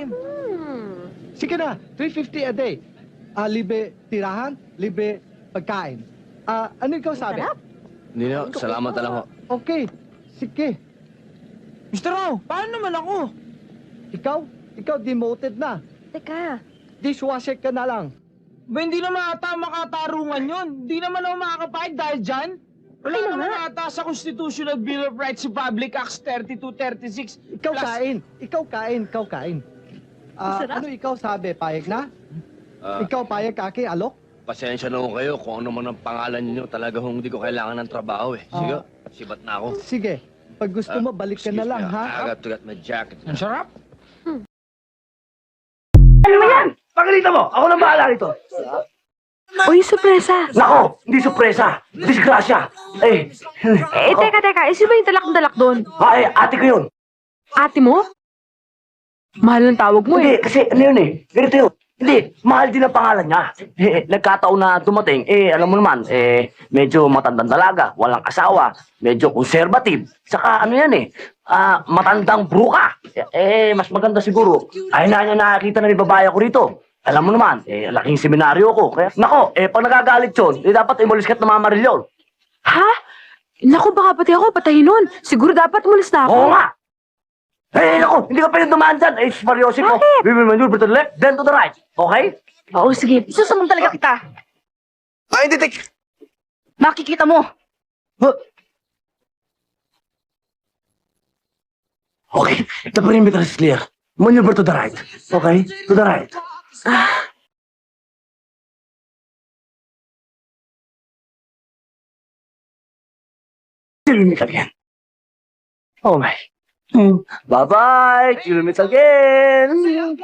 him. Sige na, 350 a day. Libre tirahan, libre pagkain. Ano ikaw sabi? Sarap. Hindi na, salamat na lang ho. Okay, sige. Mr. Rao, paano naman ako? Ikaw demoted na. Teka, Dishwasher ka na lang. Ba, hindi naman ata makatarungan yun. Hindi naman ako makakapahig dahil dyan. Wala Ay, naman nga. ata sa Constitutional Bill of Rights Republic Acts 3236. Ikaw kain. Masarap. Ano ikaw sabi? Payag na? Ah, Ikaw payag kaki, alok? pasensya na ho kayo kung ano man ang pangalan niyo. Talaga hong hindi ko kailangan ng trabaho eh. Sige, sibat na ako. Sige, pag gusto mo, balik ka na Excuse lang, me, I ha? got to get my jacket. Ang sarap. Ano ba yan? Pagalita mo! Ako nang bahala rito. uy, sorpresa. Nako! Hindi sorpresa! Disgrasya! Teka, sino ba yung talak-dalak doon? Ate ko yun. Ate mo? Mahal ng tawag mo Hindi, eh. kasi ano yun eh. Ganito yun. Hindi, mahal din ang pangalan niya. Nagkataon na dumating, alam mo naman, medyo matandang dalaga, walang asawa, medyo conservative. Saka ano yan matandang bruka. Mas maganda siguro. Ay na niya nakakita na may babae ko rito. Alam mo naman, laking seminaryo ko. Kaya, nako, pag nagagalit yun, dapat imulis ka't namamaril yun. Ha? Naku, baka pati ako patayin nun. Siguro dapat umalis na ako. Oo nga! Nako, hindi ka pwede dumaan dyan. Seryosin ko. Bakit? We will maneuver to the left, then to the right. Okay? Oo, sige. Susunod talaga kita. Ay, hindi, Makikita mo. Okay, the perimeter is clear. Maneuver to the right. Okay? To the right. Till we meet again. Oh my. Bye-bye. Till we meet again.